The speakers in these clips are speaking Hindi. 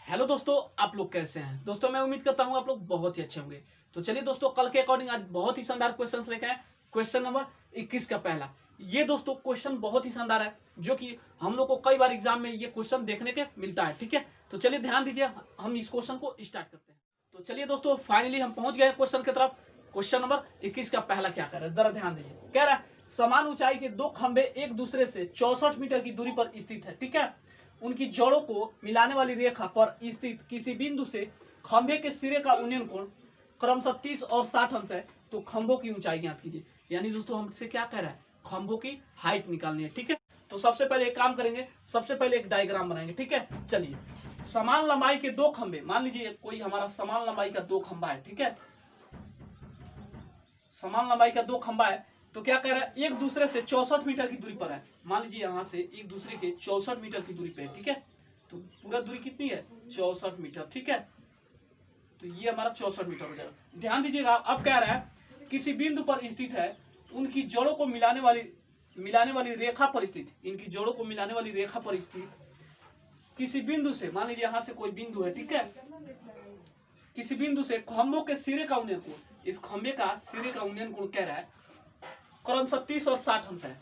हेलो दोस्तों, आप लोग कैसे हैं? दोस्तों मैं उम्मीद करता हूं आप लोग बहुत ही अच्छे होंगे। तो चलिए दोस्तों, कल के अकॉर्डिंग आज बहुत ही शानदार क्वेश्चंस लेके आए। क्वेश्चन नंबर 21 का पहला। ये दोस्तों क्वेश्चन बहुत ही शानदार है, जो कि हम लोग को कई बार एग्जाम में ये क्वेश्चन देखने के मिलता है। ठीक है, तो चलिए ध्यान दीजिए, हम इस क्वेश्चन को स्टार्ट करते हैं। तो चलिए दोस्तों, फाइनली हम पहुंच गए क्वेश्चन की तरफ। क्वेश्चन नंबर 21 का पहला क्या कह रहा है, जरा ध्यान दीजिए। कह रहा है समान ऊंचाई के दो खंभे एक दूसरे से 64 मीटर की दूरी पर स्थित है। ठीक है, उनकी जड़ों को मिलाने वाली रेखा पर स्थित किसी बिंदु से खंभे के सिरे का उन्नयन कोण क्रमशः 30 और 60 अंश है, तो खंभों की ऊंचाई ज्ञात कीजिए। यानी दोस्तों हमसे क्या कह रहा है, खंभों की हाइट निकालनी है। ठीक है, तो सबसे पहले एक काम करेंगे, सबसे पहले एक डायग्राम बनाएंगे। ठीक है, चलिए समान लंबाई के दो खंभे, मान लीजिए कोई हमारा समान लंबाई का दो खंभा है। ठीक है, समान लंबाई का दो खंभा है, तो क्या कह रहा है, एक दूसरे से 64 मीटर की दूरी पर है। मान लीजिए यहाँ से एक दूसरे के 64 मीटर की दूरी पे है। ठीक है, तो पूरा दूरी कितनी है, 64 मीटर। ठीक है, तो ये हमारा 64 मीटर हो जाएगा। ध्यान दीजिएगा, अब कह रहा है किसी बिंदु पर स्थित है, उनकी जोड़ों को मिलाने वाली रेखा पर स्थित, इनकी जोड़ों को मिलाने वाली रेखा पर स्थित किसी बिंदु से, मान लीजिए यहाँ से कोई बिंदु है। ठीक है, किसी बिंदु से खंभों के सिरे का उन्नयन कोण, इस खंभे का सिरे का उन्नयन कोण कह रहा है क्रमशः 30 और 60 अंश है।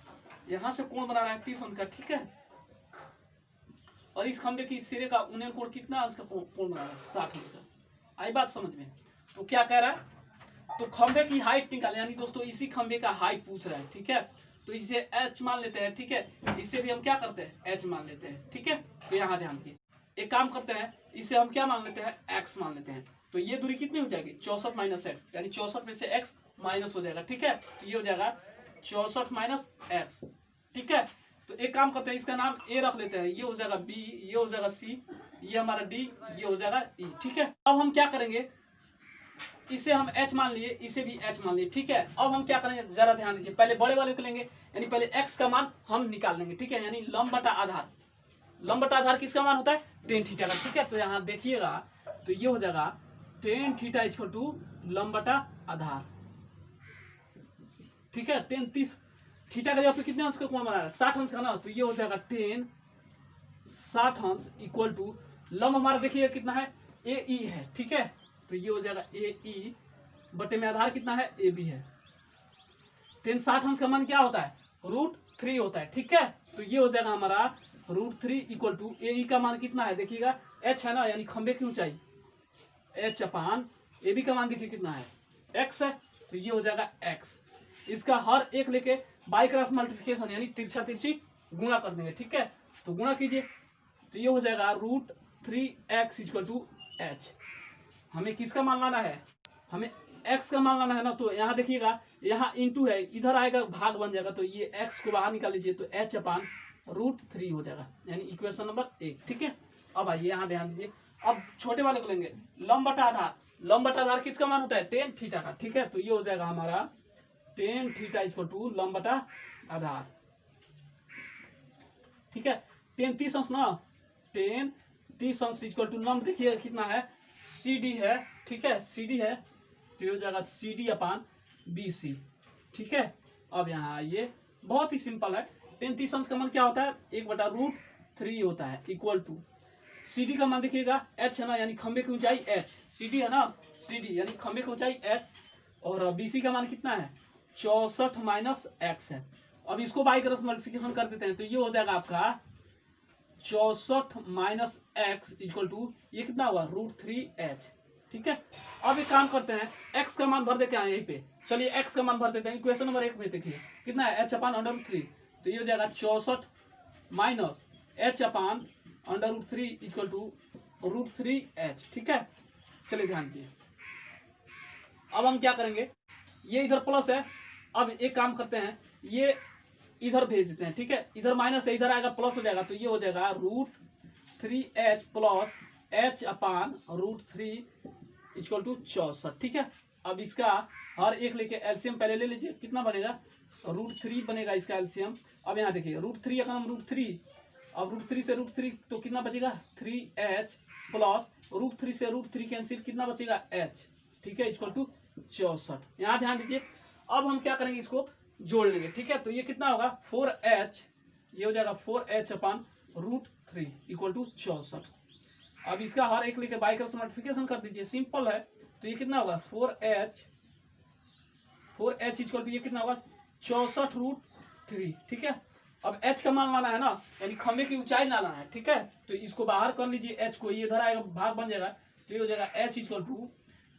यहाँ से कोण बना रहा है 30 अंश का। ठीक है, और इस खंभे की सिरे का उन्नयन कोण कितना अंश का कोण बना रहा है, 60 अंश का। आई बात समझ में? तो क्या कह रहा है, तो खंभे की हाइट निकाले, यानी दोस्तों इसी खंभे का हाइट पूछ रहा है। ठीक है, तो इसे h मान लेते हैं। ठीक है, इसे भी हम क्या करते हैं, h मान लेते हैं। ठीक है, तो यहाँ ध्यान दिए, एक काम करते हैं, इसे हम क्या मान लेते हैं, x मान लेते हैं। तो ये दूरी कितनी हो जाएगी, 64 माइनस एक्स, यानी 64 में से x माइनस हो जाएगा। ठीक है, तो ये हो जाएगा 64 माइनस एक्स। ठीक है, तो एक काम करते हैं, इसका नाम a रख लेते हैं, ये हो जाएगा b, ये हो जाएगा c, ये हमारा d, ये हो जाएगा e। ठीक है, अब हम क्या करेंगे, इसे हम h मान लिए, इसे भी h मान लिए। ठीक है, अब हम क्या करेंगे, जरा ध्यान दीजिए, पहले बड़े वाले को लेंगे, यानी पहले x का मान हम निकाल लेंगे। ठीक है, यानी लंब बटा आधार, लंब बटा आधार किसका मान होता है, टेन थीटा का। ठीक है, तो यहाँ देखिएगा, तो ये हो जाएगा टेन थीटा इक्वल टू लंब बटा आधार। ठीक है, टेन 30 थीटा का जब कितने अंश का कोण बना रहा है, 60 अंश का ना, तो ये हो जाएगा टेन 60 अंश इक्वल टू लंब हमारा देखिए कितना है, ए ई है। ठीक है, तो ये हो जाएगा ए ई बटे में आधार कितना है, ए बी है। टेन 60 अंश का मान क्या होता है, √3 होता है। ठीक है, तो ये हो जाएगा हमारा √3 इक्वल टू ए ई का मान कितना है, देखिएगा h है ना, यानी खंबे की ऊंचाई, h अपान ए बी का मान देखिए कितना है, x है, तो ये हो जाएगा x। इसका हर एक लेके बाई क्रॉस मल्टीप्लिकेशन, यानी तिरछा तिरछी गुणा कर देंगे। ठीक है, तो गुणा कीजिए, तो ये हो जाएगा √3x इक्वल टू h। हमें किसका मान लाना है, हमें x का मान लाना है ना, तो यहाँ देखिएगा, यहाँ इंटू है, इधर आएगा भाग बन जाएगा, तो ये x को बाहर निकाल लीजिए, तो h अपान √3 हो जाएगा, यानी इक्वेशन नंबर 1। ठीक है, अब आइए यहाँ ध्यान दीजिए, अब छोटे वाले को लेंगे, लंब बटा आधार, लंब बटा आधार किसका मान होता है, टेन थीटा का। ठीक है, तो ये हो जाएगा हमारा टेन थीटा इक्वल टू लंब बटा आधार। ठीक है, टेन 30 अंश ना, टेन 30 अंश इक्वल टू लंब देखिए कितना है, सी डी है। ठीक है, सी डी है, तो ये हो जाएगा सी डी अपान बी सी। ठीक है, अब यहाँ आइए, बहुत ही सिंपल है, टेन 30 अंश का मान क्या होता है, 1/√3 होता है, इक्वल टू सी डी का मान देखिएगा h है ना, यानी खंबे की ऊंचाई h, सी डी है ना, सी डी यानी खंबे की ऊंचाई h, और बी सी का मान कितना है, 64 माइनस एक्स है। अब इसको बाई क्रॉस मल्टीप्लिकेशन कर देते हैं, तो ये हो जाएगा आपका 64 माइनस एक्स इक्वल टू ये कितना हुआ, √3h। ठीक है, अब एक काम करते हैं, x का मान भर देते हैं यहीं पे, चलिए x का मान भर देते हैं, इक्वेशन नंबर 1 में देखिए कितना है, h अपान √3, तो ये हो जाएगा 64 minus h upon √3 equal to √3h। ठीक है, चलिए ध्यान दिए, अब हम क्या करेंगे, ये इधर प्लस है, अब एक काम करते हैं, ये इधर भेज देते हैं। ठीक है, इधर माइनस है, इधर आएगा प्लस हो जाएगा, तो ये हो जाएगा √3h plus h upon √3 equal to 64। ठीक है, अब इसका हर एक लेके एलसीएम पहले ले लीजिए, कितना बनेगा, √3 बनेगा इसका एलसीएम। अब यहाँ देखिए √3 का नाम √3, अब √3 से √3 तो कितना बचेगा, 3h प्लस √3 से √3 कैंसिल, कितना बचेगा h। ठीक है, इक्वल टू 64। यहाँ ध्यान दीजिए, अब हम क्या करेंगे, इसको जोड़ लेंगे। ठीक है, तो ये कितना होगा, 4h, ये हो जाएगा 4h अपान √3 इक्वल टू 64। अब इसका हर एक लेके बाई क्रॉस मल्टीप्लिकेशन कर दीजिए, सिंपल है। तो ये कितना होगा 4h इक्वल टू ये कितना होगा 64√3, ठीक है। अब h का मान लाना है ना, यानी खंभे की ऊंचाई ना लाना है, ठीक है। तो इसको बाहर कर लीजिए, h को, ये इधर आएगा भाग बन जाएगा, तो ये हो जाएगा h इक्वल टू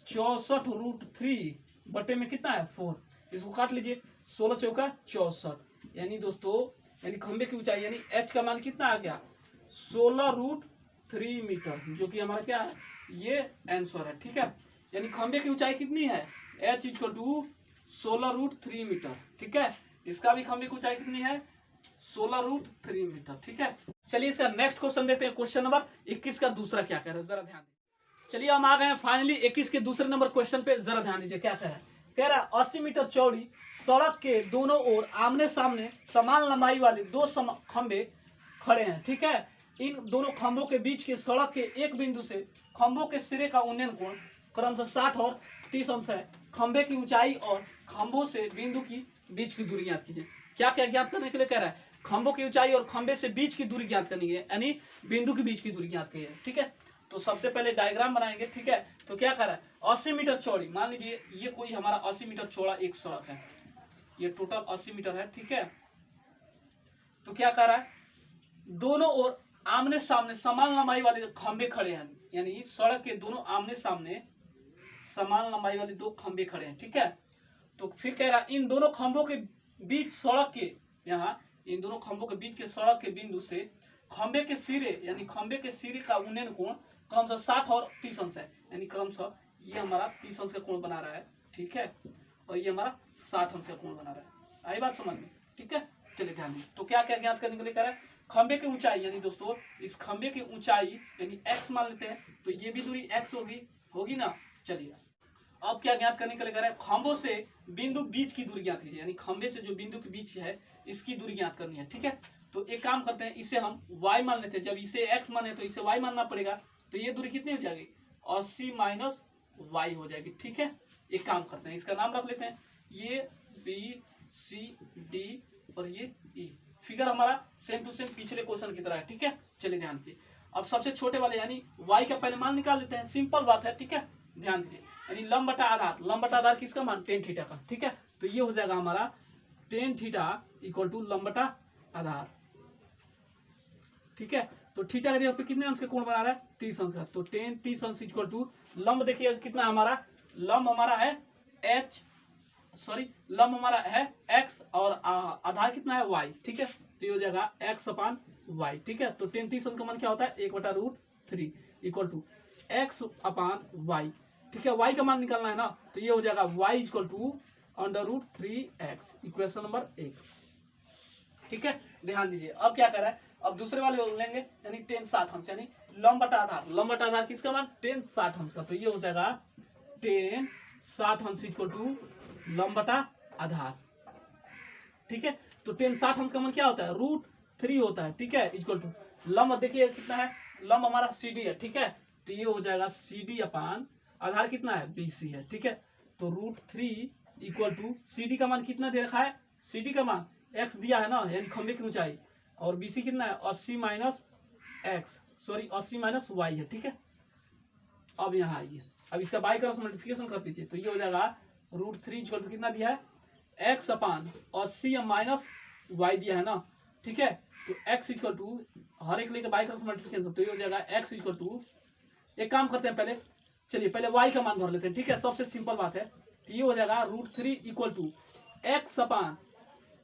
64√3 बटे में कितना है 4, इसको काट लीजिए, 16 चौका 64, यानी दोस्तों यानी खंभे की ऊंचाई यानी h का मान कितना आ गया 16√3 मीटर, जो कि हमारा क्या है ये आंसर है, ठीक है। यानी खंभे की ऊंचाई कितनी है h इक्वल टू 16√3 मीटर, ठीक है। इसका भी खंभे की ऊंचाई कितनी है 16√3 मीटर, ठीक है। चलिए इसका नेक्स्ट क्वेश्चन देखते हैं, क्वेश्चन नंबर 21 का दूसरा क्या कह रहा है, जरा ध्यान दीजिए। चलिए हम आ गए हैं फाइनली 21 के दूसरे नंबर क्वेश्चन पे, जरा ध्यान दीजिए क्या कह रहा है। कह रहा है 80 मीटर चौड़ी सड़क के दोनों ओर आमने सामने समान लंबाई वाले दो खंभे खड़े हैं, ठीक है। इन दोनों खंभों के बीच के सड़क के एक बिंदु से खंभों के सिरे का उन्नयन कोण क्रमशः 60 और 30 अंश है। खंभे की ऊंचाई और खंभों से बिंदु की बीच की दूरी ज्ञात कीजिए। क्या क्या ज्ञात करने के लिए कह रहा है, खंभों की ऊंचाई और खंभे से बीच की दूरी ज्ञात करनी है, यानी बिंदु के बीच की दूरी ज्ञात की है, ठीक है। तो सबसे पहले डायग्राम बनाएंगे, ठीक है। तो क्या कर रहा है 80 मीटर चौड़ी, मान लीजिए ये कोई हमारा 80 मीटर चौड़ा एक सड़क है, ये टोटल 80 मीटर है, ठीक है। तो क्या कर रहा है दोनों ओर आमने सामने समान लंबाई वाले खंभे खड़े हैं, यानी सड़क के दोनों आमने सामने समान लंबाई वाले दो खंभे खड़े हैं, ठीक है। तो फिर कह रहा है इन दोनों खंभों के बीच सड़क के यहाँ इन दोनों खंभों के बीच के सड़क के बिंदु से खंभे के सिरे यानी खंभे के सिरे का उन्नयन कोण क्रमशः 60 और 30 अंश है, यानी क्रमशः ये हमारा 30 अंश का कोण बना रहा है, ठीक है, और ये हमारा 60 अंश का कोण बना रहा है। आई बात समझ में, ठीक है। चलिए ध्यान दीजिए, तो क्या क्या ज्ञात करने के लिए कह रहा है खंभे की ऊंचाई, यानी दोस्तों इस खंभे की ऊंचाई यानी x मान लेते हैं, तो ये भी दूरी x होगी ना। चलिए अब क्या ज्ञात करने के लिए कह रहा है खंभों से बिंदु बीच की दूरी ज्ञात कीजिए, यानी खंभे से जो बिंदु के बीच है इसकी दूरी ज्ञात करनी है, ठीक है। तो एक काम करते हैं, इसे हम y मान लेते हैं, जब इसे x माने तो इसे y मानना पड़ेगा, तो ये दूरी कितनी हो जाएगी 80 माइनस y हो जाएगी, ठीक है। एक काम करते हैं, इसका नाम रख लेते हैं, ये B C D और ये E। फिगर हमारा सेम टू सेम पिछले क्वेश्चन की तरह है, ठीक है। चलिए ध्यान दीजिए, अब सबसे छोटे वाले यानी y का पहले मान निकाल लेते हैं, सिंपल बात है, ठीक है। ध्यान दीजिए, यानी लंब बटा आधार, लंब बटा आधार किसका मान tan थीटा का, ठीक है। तो ये हो जाएगा हमारा tan थीटा इक्वल टू लंब बटा आधार, ठीक है। तो थीटा का पे कितने अंश का कोण बना रहा है 30 अंश का, तो tan 30 अंश इक्वल टू लंब देखिए कितना हमारा लंब हमारा है लंब हमारा है x और आधार कितना है y, ठीक है। तो ये हो जाएगा x अपान y, ठीक है। तो tan 30 अंश का मान क्या होता है 1/√3 equal to x upon y, ठीक है। y का मान निकालना है ना, तो ये हो जाएगा y equal to √3x, equation number 1, ठीक है। ध्यान दीजिए, अब क्या कर रहा है, अब दूसरे वाले लेंगे यानी tan 60 अंश, यानी लंब बटा आधार, लंब बटा आधार किसका मान tan 60 अंश का, तो ये हो जाएगा tan 60 अंश इक्वल टू लंब बटा आधार, ठीक है। तो tan 60 अंश का मान क्या होता है √3 होता है, ठीक है, इक्वल टू लंब देखिए कितना है, लंब हमारा CD है, ठीक है। तो ये हो जाएगा CD अपान आधार कितना है BC है, ठीक है। तो √3 इक्वल टू CD का मान कितना दे रखा है, CD का मान x दिया है ना, यानी खंभे की ऊंचाई, और BC कितना है 80 माइनस y है, ठीक है। अब यहाँ आइए, अब इसका बाई क्रॉस मल्टीप्लिकेशन कर दीजिए, तो ये हो जाएगा √3 इक्वल टू कितना दिया है x अपान 80 माइनस y दिया है ना, ठीक है। तो x इक्वल टू हर एक लेके बाई क्रॉस मल्टीप्लिकेशन, तो ये हो जाएगा x इक्वल टू, एक काम करते हैं पहले, चलिए पहले y का मान भर लेते हैं, ठीक है, सबसे सिंपल बात है। तो ये हो जाएगा √3 equal to x upon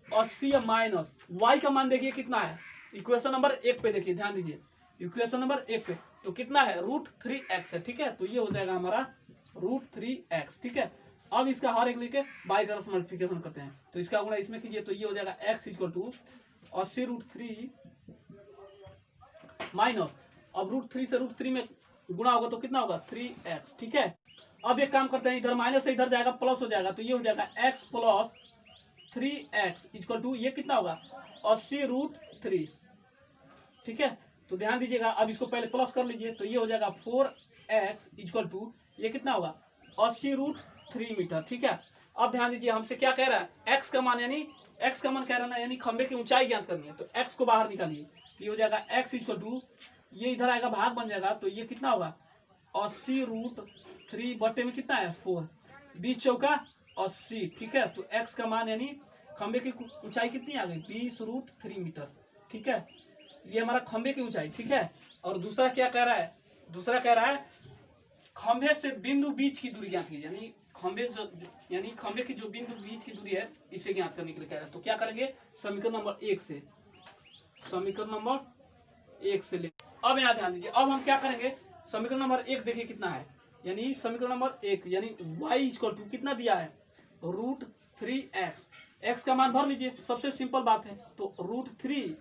80 minus y का मान देखिए कितना है, इक्वेशन नंबर 1 पे देखिए, ध्यान दीजिए इक्वेशन नंबर 1 पे, तो कितना है √3x है, ठीक है। तो ये हो जाएगा हमारा √3x, ठीक है। अब इसका हर एक लेके बाई क्रॉस मल्टीप्लिकेशन करते हैं, तो इसका गुणा इसमें कीजिए, तो ये हो जाएगा x इक्वल टू 80√3 माइनस, अब √3 से √3 में गुणा होगा तो कितना होगा 3x, ठीक है। अब एक काम करते हैं, इधर माइनस से इधर जाएगा प्लस हो जाएगा, तो ये हो जाएगा x plus 3x equal to ये कितना होगा 80√3, ठीक है। तो ध्यान दीजिएगा, अब इसको पहले प्लस कर लीजिए, तो ये हो जाएगा 4x इक्वल टू ये कितना होगा 80√3 मीटर, ठीक है। अब ध्यान दीजिए, हमसे क्या कह रहा है x का मान, यानी x का मान कह रहा है ना, यानी खंबे की ऊंचाई ज्ञात करनी है, तो x को बाहर निकालिए, तो ये हो जाएगा x इक्वल टू ये इधर आएगा, भाग बन जाएगा, तो ये कितना होगा 80√3 बटे में कितना है 4, 20 चौका 80, ठीक है। तो x का मान यानी खंबे की ऊंचाई कितनी आ गई 20√3 मीटर, ठीक है। ये हमारा खंबे की ऊंचाई, ठीक है। और दूसरा क्या कह रहा है, दूसरा कह रहा है खंबे से बिंदु बीच की दूरी ज्ञात कीजिए, यानी खंबे की जो बिंदु बीच की दूरी है इसे ज्ञात करने के लिए कह रहा है। तो क्या करेंगे समीकरण नंबर 1 से, समीकरण नंबर 1 से ले। अब यहाँ ध्यान दीजिए, अब हम क्या करेंगे समीकरण नंबर 1 देखिए कितना है, यानी समीकरण नंबर 1 यानी y इक्वल टू कितना दिया है √3x, x का मान भर लीजिए, सबसे सिंपल बात है। तो √3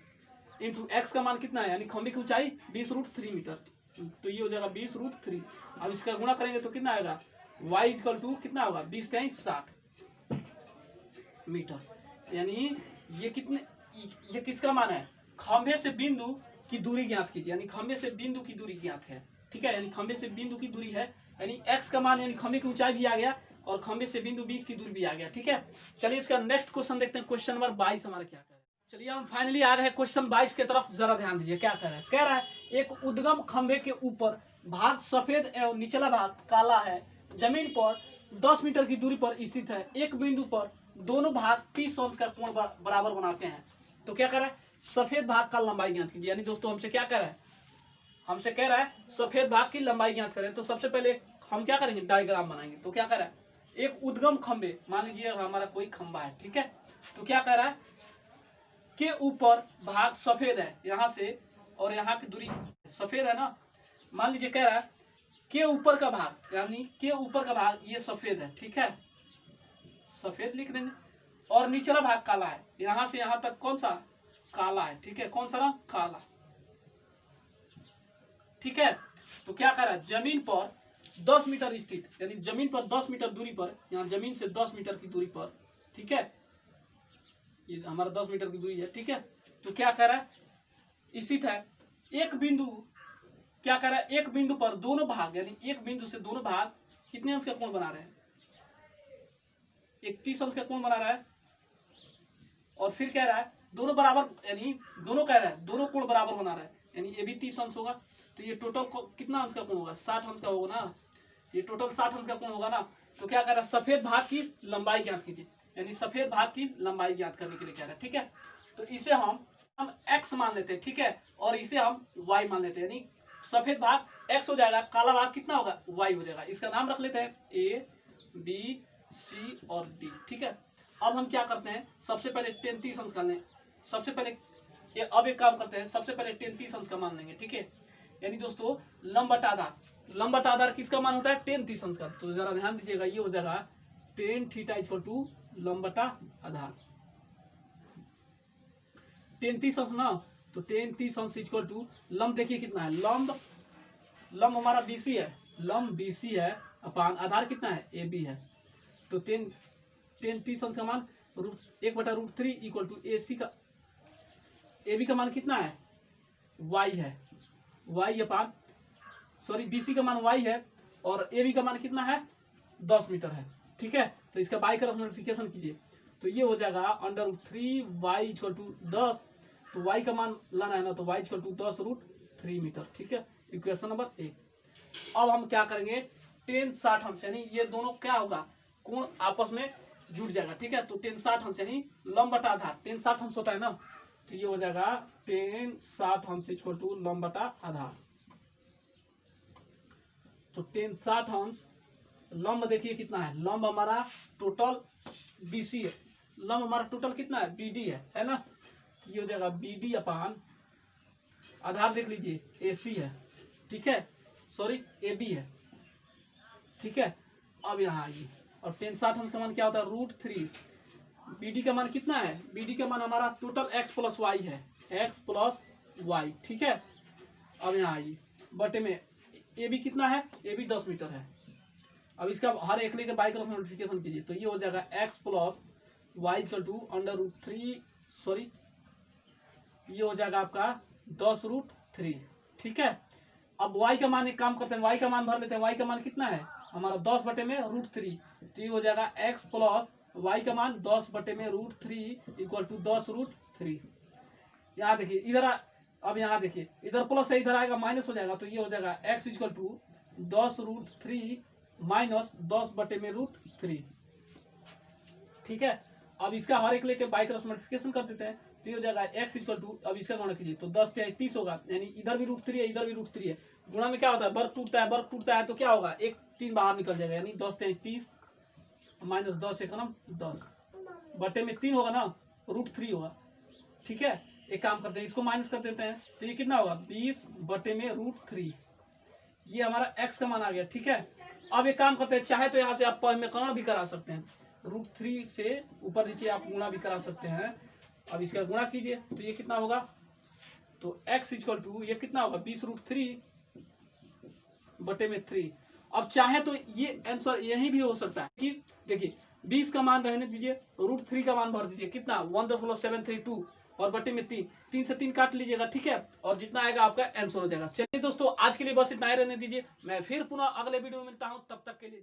इंटू एक्स का मान कितना है, यानी खंबे की ऊंचाई 20√3 मीटर, तो ये हो जाएगा 20√3। अब इसका गुणा करेंगे तो कितना आएगा y इक्वल टू कितना होगा 20×60 मीटर, यानी ये किसका मान है खंबे से बिंदु की दूरी ज्ञात कीजिए, यानी खंबे से बिंदु की दूरी ज्ञात है, ठीक है। यानी खंबे से बिंदु की दूरी है, यानी x का मान यानी खंबे की ऊंचाई भी आ गया और खंबे से बिंदु 20 की दूरी भी आ गया, ठीक है। चलिए इसका नेक्स्ट क्वेश्चन देखते हैं, क्वेश्चन नंबर 22 हमारा क्या कह रहा है। चलिए हम फाइनली आ रहे हैं क्वेश्चन 22 की तरफ, जरा ध्यान दीजिए क्या कह रहा है। कह रहा है एक उद्गम खंबे के ऊपर भाग सफेद एवं निचला भाग काला है, जमीन पर 10 मीटर की दूरी पर स्थित है, एक बिंदु पर दोनों भाग 30 अंश का कोण बराबर बनाते हैं। तो क्या कह रहा है सफेद भाग का लंबाई ज्ञात कीजिए, यानी दोस्तों हमसे क्या कह रहा है, हमसे कह रहा है सफेद भाग की लंबाई ज्ञात करें। तो सबसे पहले हम क्या करेंगे डायग्राम बनाएंगे। तो क्या कह रहा है एक उद्गम खंबे, मान लीजिए हमारा कोई खंबा है, ठीक है। तो क्या कह रहा है के ऊपर भाग सफेद है यहाँ से, और यहाँ की दूरी सफेद है ना, मान लीजिए कह रहा है के ऊपर का भाग, यानी के ऊपर का भाग ये सफेद है, ठीक है, सफेद लिख देंगे, और निचला भाग काला है, यहाँ से यहाँ तक कौन सा काला है, ठीक है, कौन सा रंग काला, ठीक है। तो क्या कह रहा है जमीन पर 10 मीटर स्थित, यानी जमीन पर 10 मीटर दूरी पर, यहाँ जमीन से 10 मीटर की दूरी पर, ठीक है, ये हमारा 10 मीटर की दूरी है, ठीक है। तो क्या कह रहा है स्थित है एक बिंदु, क्या कह रहा है एक बिंदु पर दोनों भाग, यानी एक बिंदु से दोनों भाग कितने अंश का कोण बना रहे हैं 31 अंश का कोण बना रहा है। और फिर कह रहा है दोनों बराबर, यानी दोनों कह रहा है दोनों कोण बराबर बना रहा है, यानी ये भी 30 अंश होगा, तो ये टोटल कितना अंश का कोण होगा 60 अंश का होगा ना, ये टोटल 60 अंश का कोण होगा ना। तो क्या कह रहा है सफेद भाग की लंबाई ज्ञात कीजिए, यानी सफेद भाग की लंबाई ज्ञात करने के लिए कह रहा है, ठीक है। तो इसे हम x मान लेते हैं, ठीक है, और इसे हम y मान लेते हैं, यानी सफेद भाग x हो जाएगा, काला भाग कितना होगा y हो जाएगा। इसका नाम रख लेते हैं a b c और d, ठीक है। अब हम क्या करते हैं सबसे पहले 33 अंश कर लें, सबसे पहले अब एक काम करते हैं, सबसे पहले 33 अंश का मान लेंगे, ठीक है। यानी दोस्तों लंब बटा आधार, लंब बटा आधार किसका मान होता है 33 अंश का। तो जरा ध्यान दीजिएगा ये हो जाएगा tan थीटा इक्वल टू लंब बटा आधार, 33 अंश ना, तो 33 अंश इक्वल टू लंब देखिए कितना है, लंब हमारा BC है, लंब BC है अपान आधार कितना है AB है। तो 33 अंश का मान 1/√3 इक्वल टू AC का AB का मान कितना है y है, y अपान सॉरी BC का मान y है और AB का मान कितना है 10 मीटर है, ठीक है। तो इसका बाई तरफ मल्टीप्लिकेशन कीजिए, तो ये हो जाएगा √3y इक्वल टू 10, तो y का मान लाना है ना, तो y इक्वल टू 10√3 मीटर, ठीक है, इक्वेशन नंबर 1। अब हम क्या करेंगे tan 60 अंश, यानी ये दोनों क्या होगा कोण आपस में जुड़ जाएगा, ठीक है। तो tan 60 अंश यानी लंब बटा आधार, tan 60 अंश होता है ना, तो ये हो जाएगा tan 60 अंश इक्वल टू लंब बटा आधार। तो tan 60 अंश लंब देखिए कितना है, लंब हमारा टोटल BC है, लंब हमारा टोटल कितना है BD है ना, तो ये हो जाएगा BD अपान आधार देख लीजिए AC है, ठीक है, सॉरी AB है, ठीक है। अब यहाँ आइए और tan 60 अंश का मान क्या होता है √3, BD का मान कितना है, BD का मान हमारा टोटल x प्लस y है, x प्लस y, ठीक है। अब यहाँ आइए बटे में AB कितना है, AB 10 मीटर है। अब इसका हर एक लेके बाई तरफ मल्टीप्लिकेशन कीजिए, तो ये हो जाएगा x plus y equal to √3 sorry ये हो जाएगा आपका 10√3, ठीक है। अब y का मान एक काम करते हैं, y का मान भर लेते हैं, y का मान कितना है हमारा 10 बटे में √3, तो ये हो जाएगा x प्लस y का मान 10 बटे में √3 इक्वल टू 10√3। यहाँ देखिए इधर अब यहाँ देखिए इधर प्लस है इधर आएगा माइनस हो जाएगा, तो ये हो जाएगा x इक्वल टू 10√3 माइनस 10/√3। ठीक है, अब इसका हर एक लेके बाई क्रॉस मल्टीप्लिकेशन कर देते हैं, तो ये हो जाएगा x इक्वल टू, अब इसका गुणा कीजिए तो 10 × 30 होगा, यानी इधर भी √3 है इधर भी √3 है। गुणा में क्या होता है, वर्ग टूटता है तो क्या होगा, एक 3 बाहर निकल जाएगा, यानी 10 × 30 माइनस 10 एकम 10 बटे में 3 होगा ना, √3 होगा। ठीक है, एक काम करते हैं इसको माइनस कर देते हैं, तो ये कितना होगा 20/√3, ये हमारा x का मान आ गया। ठीक है, अब एक काम करते हैं, चाहे तो यहाँ से आप परिमेकरण भी करा सकते हैं, √3 से ऊपर नीचे आप गुणा भी करा सकते हैं। अब इसका गुणा कीजिए तो ये कितना होगा, तो x इक्वल टू ये कितना होगा 20√3/3। अब चाहे तो ये आंसर यही भी हो सकता है कि देखिए 20 का मान रहने दीजिए, √3 का मान भर दीजिए, कितना 1.732 और बटे में 3 से 3 काट लीजिएगा। ठीक है, और जितना आएगा आपका आंसर हो जाएगा। चलिए दोस्तों, आज के लिए बस इतना ही रहने दीजिए, मैं फिर पुनः अगले वीडियो में मिलता हूँ, तब तक के लिए।